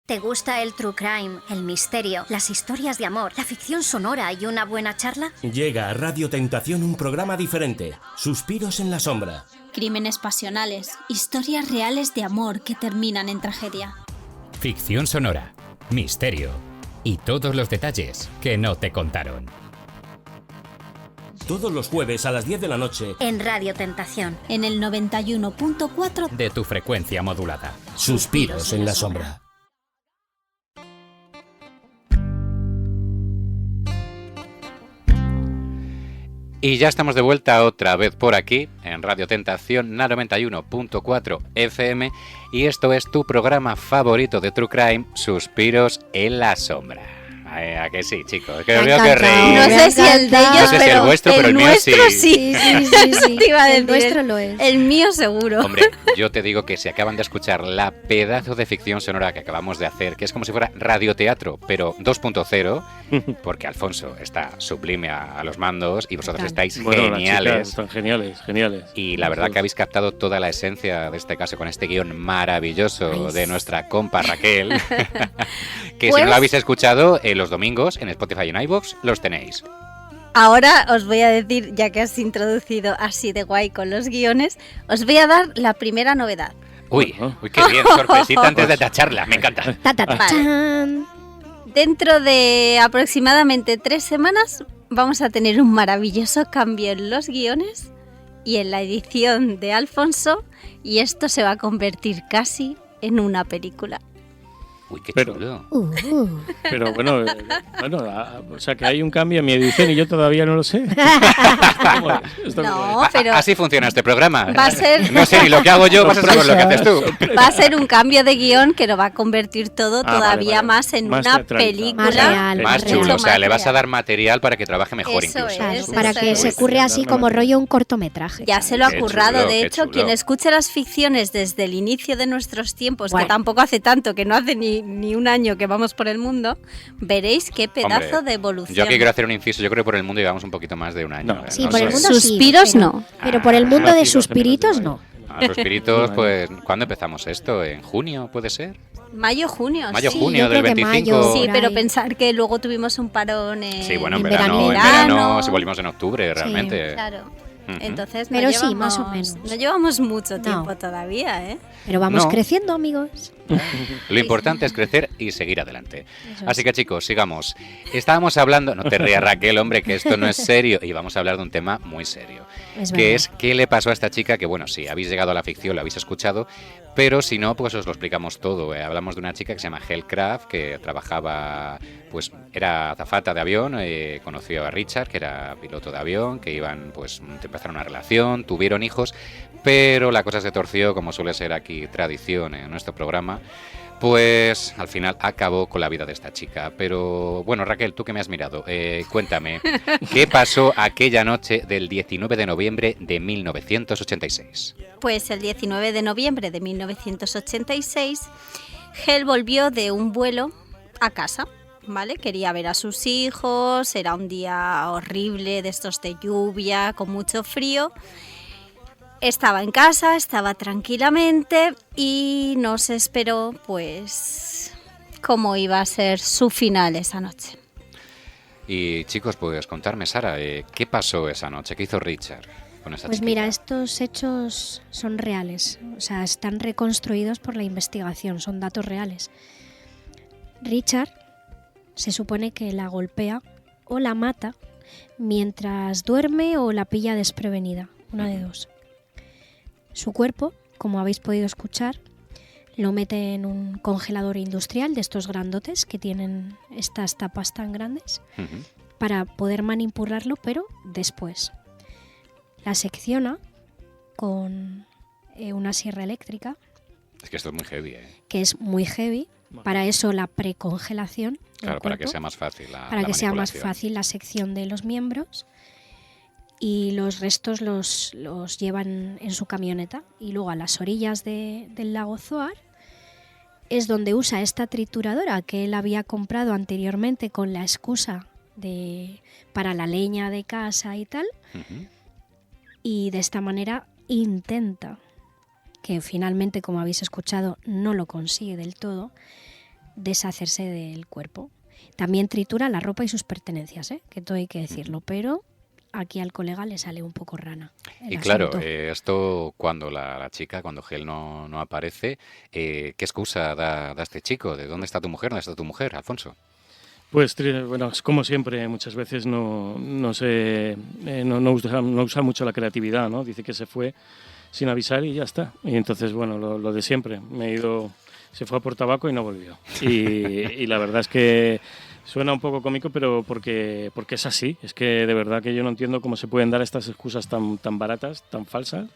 ¿Te gusta el true crime, el misterio, las historias de amor, la ficción sonora y una buena charla? Llega a Radio Tentación un programa diferente, Suspiros en la sombra. Crímenes pasionales, historias reales de amor que terminan en tragedia. Ficción sonora, misterio y todos los detalles que no te contaron. Todos los jueves a las 10 de la noche En Radio Tentación. En el 91.4 de tu frecuencia modulada. Suspiros en la sombra. Y ya estamos de vuelta otra vez por aquí, en Radio Tentación 91.4 FM, y esto es tu programa favorito de True Crime, Suspiros en la sombra. ¿A que sí, chicos? Que os veo que reír. No sé si el de ellos, no sé si el vuestro, pero el mío sí. Sí. Te iba a decir, el nuestro lo es. El mío seguro. Hombre, yo te digo que si acaban de escuchar la pedazo de ficción sonora que acabamos de hacer, que es como si fuera radioteatro, pero 2.0, porque Alfonso está sublime a los mandos y vosotros estáis geniales. Las chicas están geniales. Y la verdad que habéis captado toda la esencia de este caso con este guión maravilloso de nuestra compa Raquel, que si no lo habéis escuchado, los domingos en Spotify y en iVoox los tenéis. Ahora os voy a decir, ya que has introducido así de guay con los guiones, os voy a dar la primera novedad. Uy, qué bien, sorpresita antes de tacharla, me encanta. Vale. Dentro de aproximadamente 3 semanas vamos a tener un maravilloso cambio en los guiones y en la edición de Alfonso, y esto se va a convertir casi en una película. Uy, qué Pero- chulo. Pero bueno, o sea que hay un cambio en mi edición y yo todavía no lo sé. No, pero Así funciona este programa. va a ser- No sé ni lo que hago yo, vas a saber lo que haces tú. va a ser un cambio de guión que lo va a convertir todo Ah, todavía vale. más en Más una teatralizado. película. Más real, Más real. chulo, o sea, le vas a material. dar material para que trabaje mejor Eso incluso. Claro, es, para eso que es. se curre así como rollo un cortometraje. Ya se lo ha Qué currado. chulo, De qué hecho, chulo. quien escuche las ficciones desde el inicio de nuestros tiempos, Bueno. que tampoco hace tanto, que no hace ni un año que vamos por el mundo, veréis qué pedazo Hombre, de evolución. Yo aquí quiero hacer un inciso, yo creo que por el mundo llevamos un poquito más de un año. No. Sí, No por el sé. mundo sí. Suspiros pero- no. Pero por el mundo de Rápido, suspiritos hace no. menos de un año. A los espíritus, pues, ¿cuándo empezamos esto? ¿En junio puede ser? Mayo, junio. Mayo, sí. junio yo del creo que 25. mayo. Sí, por pero ahí. pensar que luego tuvimos un parón Sí, bueno, en en verano, verano. si volvimos en octubre, realmente. Claro. Ujú. Entonces Pero no sí, llevamos, más o menos. no llevamos mucho No. tiempo todavía, ¿eh? Pero vamos No. creciendo, amigos. Lo importante es crecer y seguir adelante. Eso Así es. que chicos, sigamos. Estábamos hablando, no te rías Raquel, hombre, que esto no es serio, y vamos a hablar de un tema muy serio. Es Que verdad. es qué le pasó a esta chica, que bueno, sí, habéis llegado a la ficción, lo habéis escuchado, pero si no, pues os lo explicamos todo. Hablamos de una chica que se llama Helle Craft, que trabajaba, pues era azafata de avión, conoció a Richard, que era piloto de avión, que iban, pues empezaron una relación, tuvieron hijos, pero la cosa se torció, como suele ser aquí tradición en nuestro programa. Pues al final acabó con la vida de esta chica. Pero bueno, Raquel, tú que me has mirado, cuéntame, ¿qué pasó aquella noche del 19 de noviembre de 1986? Pues el 19 de noviembre de 1986, Helle volvió de un vuelo a casa, ¿vale? Quería ver a sus hijos, era un día horrible de estos de lluvia, con mucho frío. Estaba en casa, estaba tranquilamente y no se esperó, pues, cómo iba a ser su final esa noche. Y chicos, pues contarme, Sara, ¿qué pasó esa noche? ¿Qué hizo Richard con esa Pues chiquilla? mira, estos hechos son reales, o sea, están reconstruidos por la investigación, son datos reales. Richard se supone que la golpea o la mata mientras duerme o la pilla desprevenida, una de dos. Su cuerpo, como habéis podido escuchar, lo mete en un congelador industrial de estos grandotes que tienen estas tapas tan grandes Ujú. para poder manipularlo, pero después. La secciona con una sierra eléctrica, Es que esto es muy heavy, que es muy heavy. Para eso la precongelación del Claro, para que cuerpo, sea más fácil para la que sea más manipulación. fácil la sección de los miembros, y los restos los llevan en su camioneta, y luego a las orillas del lago Zoar es donde usa esta trituradora que él había comprado anteriormente con la excusa para la leña de casa y tal, Ujú. y de esta manera intenta, que finalmente, como habéis escuchado, no lo consigue del todo, deshacerse del cuerpo. También tritura la ropa y sus pertenencias, que todo hay que decirlo, pero aquí al colega le sale un poco rana el Y claro, asunto. esto cuando la chica, cuando Helle no aparece, ¿qué excusa da este chico? ¿De dónde está tu mujer? ¿Dónde está tu mujer, Alfonso? Pues bueno, es como siempre, muchas veces no usa mucho la creatividad, ¿no? Dice que se fue sin avisar y ya está. Y entonces, bueno, lo de siempre. Se fue a por tabaco y no volvió. Y la verdad es que suena un poco cómico, pero porque es así. Es que de verdad que yo no entiendo cómo se pueden dar estas excusas tan baratas, tan falsas.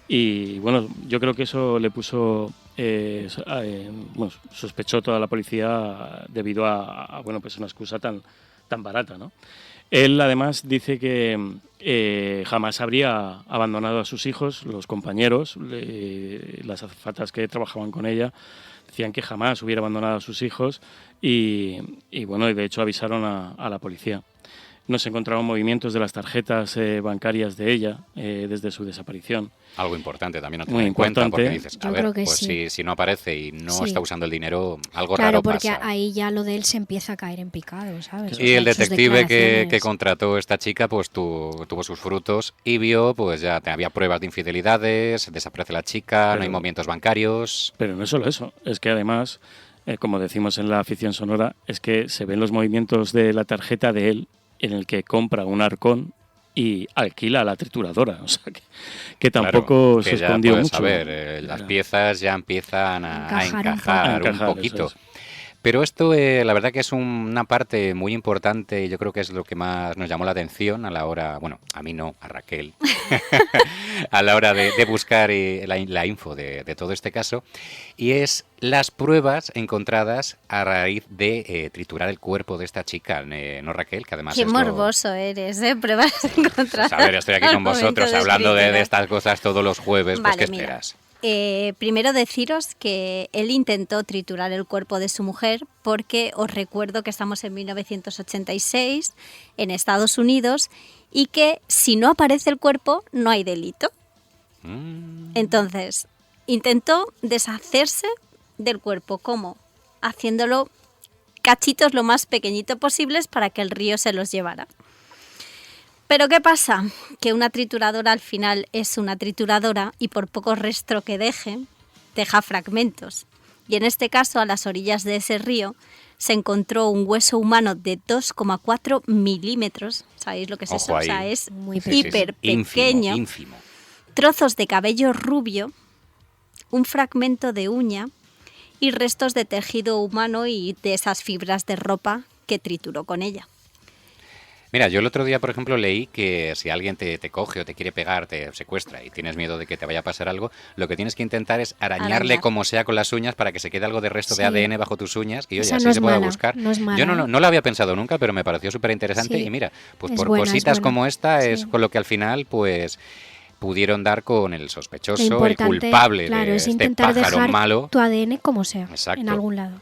Y bueno, yo creo que eso le puso, sospechó toda la policía debido a pues una excusa tan barata, ¿no? Él además dice que jamás habría abandonado a sus hijos, los compañeros, las azafatas que trabajaban con ella, decían que jamás hubiera abandonado a sus hijos y bueno, y de hecho avisaron a la policía. No se encontraban movimientos de las tarjetas bancarias de ella desde su desaparición. Algo importante también a Muy tener en cuenta, importante. porque dices, Yo a ver, creo que pues sí. si no aparece y no Sí. está usando el dinero, algo Claro, raro porque pasa. ahí ya lo de él se empieza a caer en picado, ¿sabes? O Y sea, el sus detective que declaraciones. contrató esta chica, pues tuvo sus frutos y vio, pues ya había pruebas de infidelidades, desaparece la chica, no hay Pero- movimientos bancarios. Pero no es solo eso, es que además, como decimos en la afición sonora, es que se ven los movimientos de la tarjeta de él en el que compra un arcón y alquila la trituradora, o sea que tampoco Claro, se que ya escondió puedes mucho. saber, las piezas ya empiezan a Encajar un encajar un poco. poquito. Eso es. Pero esto, la verdad que es una parte muy importante y yo creo que es lo que más nos llamó la atención a la hora, bueno, a mí no, a Raquel, a la hora de buscar la info de todo este caso, y es las pruebas encontradas a raíz de triturar el cuerpo de esta chica, ¿no, Raquel? Que además Qué morboso eres, ¿eh? Pruebas encontradas. Pues a ver, estoy aquí con vosotros hablando de estas cosas todos los jueves, pues vale, ¿qué mira. esperas? Primero deciros que él intentó triturar el cuerpo de su mujer porque os recuerdo que estamos en 1986 en Estados Unidos y que si no aparece el cuerpo no hay delito. Entonces, intentó deshacerse del cuerpo. ¿Cómo? Haciéndolo cachitos lo más pequeñito posibles para que el río se los llevara. Pero ¿qué pasa? Que una trituradora al final es una trituradora y por poco resto que deja fragmentos. Y en este caso, a las orillas de ese río, se encontró un hueso humano de 2,4 milímetros. ¿Sabéis lo que es Ojo eso? ahí. O sea, es Muy hiper pequeño. Ínfimo. Trozos de cabello rubio, un fragmento de uña y restos de tejido humano y de esas fibras de ropa que trituró con ella. Mira, yo el otro día, por ejemplo, leí que si alguien te coge o te quiere pegar, te secuestra y tienes miedo de que te vaya a pasar algo, lo que tienes que intentar es arañarle como sea con las uñas para que se quede algo de resto de ADN bajo tus uñas y oye, así se pueda buscar. No es mala, yo no lo había pensado nunca, pero me pareció súper interesante y mira, pues por cositas como esta es con lo que al final pues pudieron dar con el sospechoso, el culpable de es este intentar pájaro dejar malo. tu ADN como sea, Exacto. en algún lado.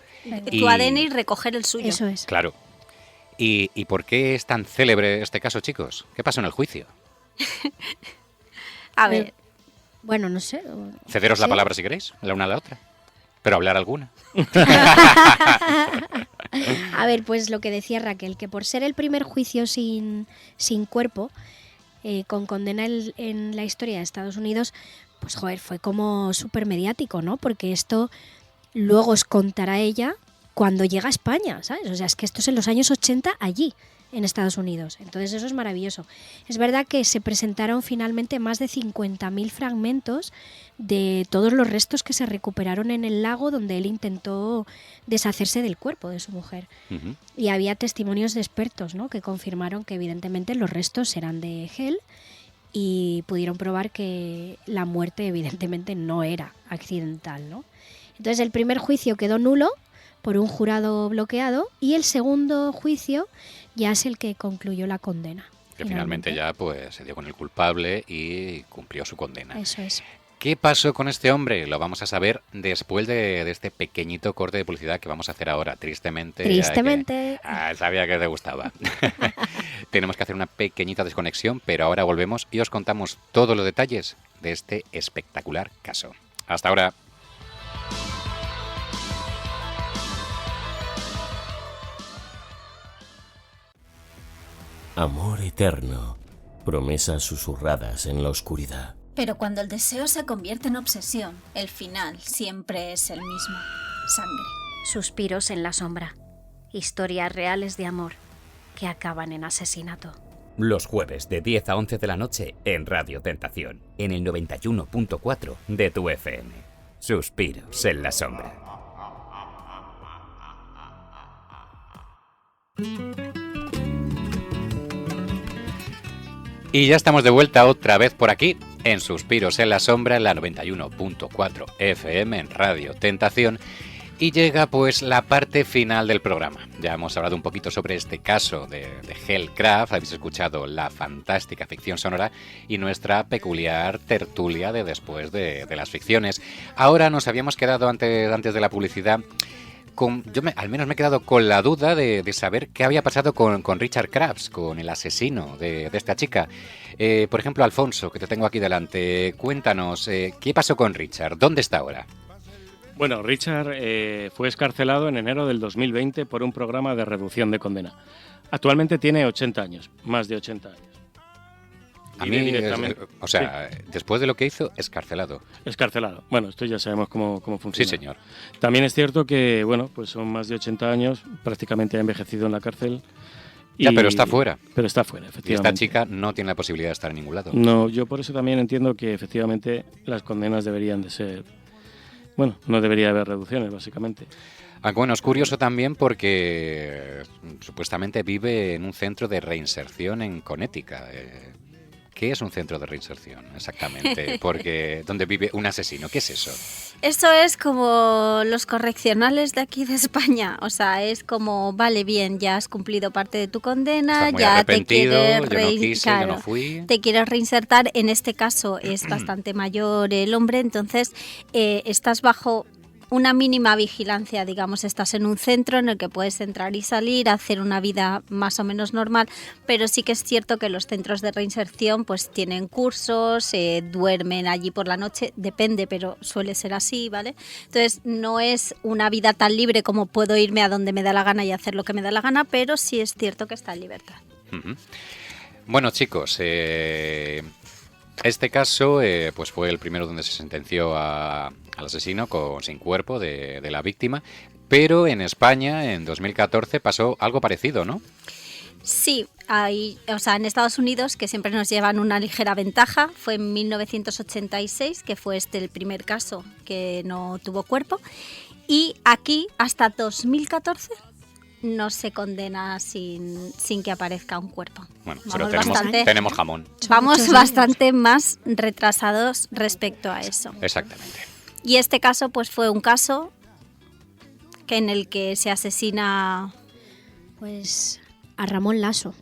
Tu ADN y recoger el suyo. Eso es. Claro. ¿Y por qué es tan célebre este caso, chicos? ¿Qué pasó en el juicio? A ver. Bueno, no sé. Cederos la palabra si queréis, la una a la otra. Pero hablar alguna. A ver, pues lo que decía Raquel, que por ser el primer juicio sin cuerpo, con condena en la historia de Estados Unidos, pues joder, fue como súper mediático, ¿no? Porque esto luego os contará ella cuando llega a España, ¿sabes? O sea, es que esto es en los años 80 allí, en Estados Unidos. Entonces eso es maravilloso. Es verdad que se presentaron finalmente más de 50.000 fragmentos de todos los restos que se recuperaron en el lago donde él intentó deshacerse del cuerpo de su mujer. Uh-huh. Y había testimonios de expertos, ¿no?, que confirmaron que evidentemente los restos eran de Hell y pudieron probar que la muerte evidentemente no era accidental, ¿no? Entonces el primer juicio quedó nulo por un jurado bloqueado y el segundo juicio ya es el que concluyó la condena. Que finalmente ya pues se dio con el culpable y cumplió su condena. Eso es. ¿Qué pasó con este hombre? Lo vamos a saber después de este pequeñito corte de publicidad que vamos a hacer ahora, tristemente. Tristemente. Sabía que te gustaba. Tenemos que hacer una pequeñita desconexión, pero ahora volvemos y os contamos todos los detalles de este espectacular caso. Hasta ahora. Amor eterno, promesas susurradas en la oscuridad. Pero cuando el deseo se convierte en obsesión, el final siempre es el mismo. Sangre. Suspiros en la sombra. Historias reales de amor que acaban en asesinato. Los jueves de 10 a 11 de la noche en Radio Tentación, en el 91.4 de tu FM. Suspiros en la sombra. Y ya estamos de vuelta otra vez por aquí, en Suspiros en la Sombra, en la 91.4 FM, en Radio Tentación. Y llega pues la parte final del programa. Ya hemos hablado un poquito sobre este caso de Hellcraft, habéis escuchado la fantástica ficción sonora y nuestra peculiar tertulia de después de las ficciones. Ahora nos habíamos quedado antes de la publicidad... al menos me he quedado con la duda de saber qué había pasado con Richard Krabs, con el asesino de esta chica. Por ejemplo, Alfonso, que te tengo aquí delante, cuéntanos, ¿qué pasó con Richard? ¿Dónde está ahora? Bueno, Richard fue excarcelado en enero del 2020 por un programa de reducción de condena. Actualmente tiene 80 años, más de 80 años. A mí, después de lo que hizo, excarcelado. Excarcelado. Bueno, esto ya sabemos cómo funciona. Sí, señor. También es cierto que, bueno, pues son más de 80 años, prácticamente ha envejecido en la cárcel. Ya, pero está fuera. Pero está fuera, efectivamente. Y esta chica no tiene la posibilidad de estar en ningún lado. No, yo por eso también entiendo que efectivamente las condenas deberían de ser Bueno, no debería haber reducciones, básicamente. Aunque bueno, es curioso también porque supuestamente vive en un centro de reinserción en Connecticut. ¿Qué es un centro de reinserción exactamente? Porque donde vive un asesino, ¿qué es eso? Eso es como los correccionales de aquí de España. O sea, es como, vale, bien, ya has cumplido parte de tu condena, ya te quieres yo no fui. Te quieres reinsertar. En este caso es bastante mayor el hombre, entonces estás bajo una mínima vigilancia, digamos, estás en un centro en el que puedes entrar y salir, hacer una vida más o menos normal, pero sí que es cierto que los centros de reinserción pues tienen cursos, duermen allí por la noche, depende, pero suele ser así, ¿vale? Entonces no es una vida tan libre como puedo irme a donde me da la gana y hacer lo que me da la gana, pero sí es cierto que está en libertad. Uh-huh. Bueno, chicos, este caso pues fue el primero donde se sentenció al asesino sin cuerpo de la víctima, pero en España en 2014 pasó algo parecido, ¿no? Sí, en Estados Unidos, que siempre nos llevan una ligera ventaja, fue en 1986, que fue el primer caso que no tuvo cuerpo, y aquí hasta 2014 no se condena sin que aparezca un cuerpo. Bueno, pero tenemos jamón. Vamos bastante más retrasados respecto a eso. Exactamente. Y este caso pues fue un caso en el que se asesina pues a Ramón Lasso.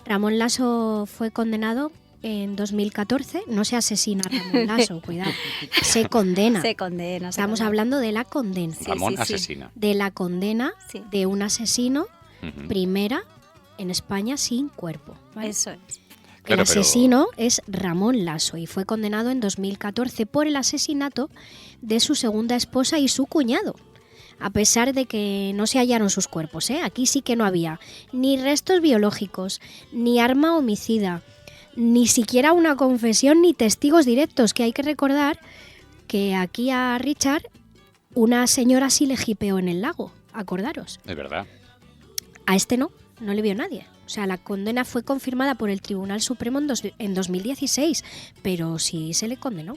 Ramón Lasso fue condenado en 2014. No se asesina a Ramón Lasso, cuidado. Se condena. Se condena. Estamos hablando de la condena. Sí, Ramón asesina. De la condena de un asesino primera en España sin cuerpo. ¿Vale? Eso es. El asesino es Ramón Lasso y fue condenado en 2014 por el asesinato de su segunda esposa y su cuñado. A pesar de que no se hallaron sus cuerpos, ¿eh? Aquí sí que no había ni restos biológicos, ni arma homicida, ni siquiera una confesión ni testigos directos, que hay que recordar que aquí a Richard una señora sí le jipeó en el lago, acordaros. Es verdad. A este no le vio nadie. O sea, la condena fue confirmada por el Tribunal Supremo en 2016, pero sí se le condenó.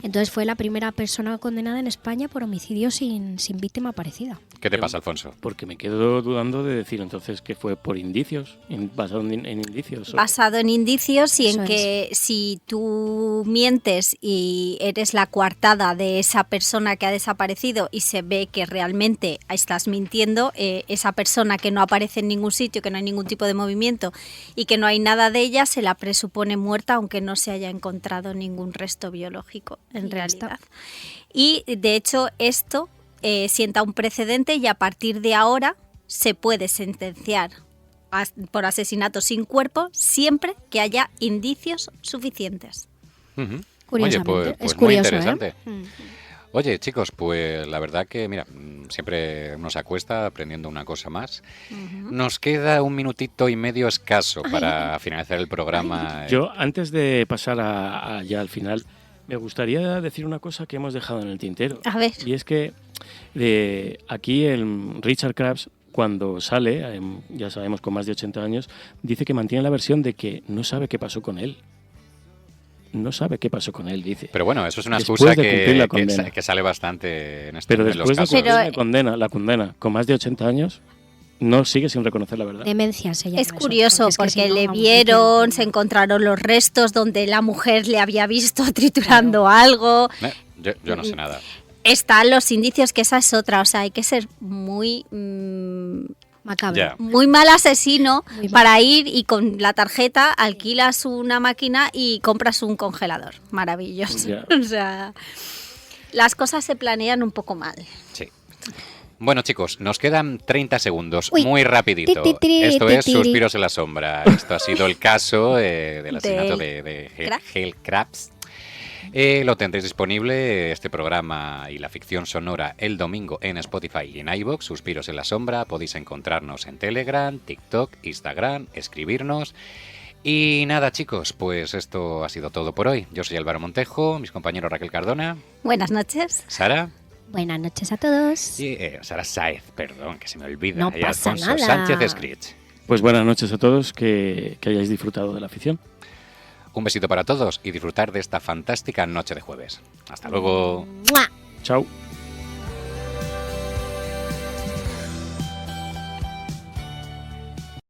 Entonces fue la primera persona condenada en España por homicidio sin víctima aparecida. ¿Qué te pasa, Alfonso? Porque me quedo dudando de decir entonces que fue por indicios, basado en indicios. Basado en indicios y en que si tú mientes y eres la coartada de esa persona que ha desaparecido y se ve que realmente estás mintiendo, esa persona que no aparece en ningún sitio, que no hay ningún tipo de movimiento y que no hay nada de ella, se la presupone muerta aunque no se haya encontrado ningún resto biológico en realidad. Y de hecho esto sienta un precedente y a partir de ahora se puede sentenciar por asesinato sin cuerpo siempre que haya indicios suficientes. Uh-huh. Oye, pues es muy curioso, interesante. Oye, chicos, pues la verdad que, mira, siempre nos acuesta aprendiendo una cosa más. Uh-huh. Nos queda un minutito y medio escaso para finalizar el programa. Yo, antes de pasar ya al final, me gustaría decir una cosa que hemos dejado en el tintero. A ver. Y es que aquí el Richard Krabs, cuando sale, ya sabemos con más de 80 años, dice que mantiene la versión de que no sabe qué pasó con él. No sabe qué pasó con él, dice. Pero bueno, eso es una excusa que sale bastante en Pero en los después casos. de la condena, con más de 80 años, no sigue sin reconocer la verdad. Demencia se llama. Es curioso eso, porque si no, le vieron, se encontraron los restos donde la mujer le había visto triturando algo. Yo no sé nada. Están los indicios, que esa es otra. O sea, hay que ser muy macabro. Muy mal asesino para ir y con la tarjeta alquilas una máquina y compras un congelador. Maravilloso. O sea, las cosas se planean un poco mal. Sí. Bueno, chicos, nos quedan 30 segundos, muy rapidito. Esto es Suspiros en la sombra. Esto ha sido el caso del asesinato de Hale Krabs. Lo tendréis disponible, este programa y la ficción sonora, el domingo en Spotify y en iVoox, Suspiros en la sombra. Podéis encontrarnos en Telegram, TikTok, Instagram, escribirnos. Y nada, chicos, pues esto ha sido todo por hoy. Yo soy Álvaro Montejo, mis compañeros Raquel Cardona. Buenas noches. Sara. Buenas noches a todos. Y Sara Sáez, perdón, que se me olvida. No y pasa Alfonso nada. Sánchez Scritch. Pues buenas noches a todos, que hayáis disfrutado de la ficción. Un besito para todos y disfrutar de esta fantástica noche de jueves. Hasta luego. ¡Mua! Chao.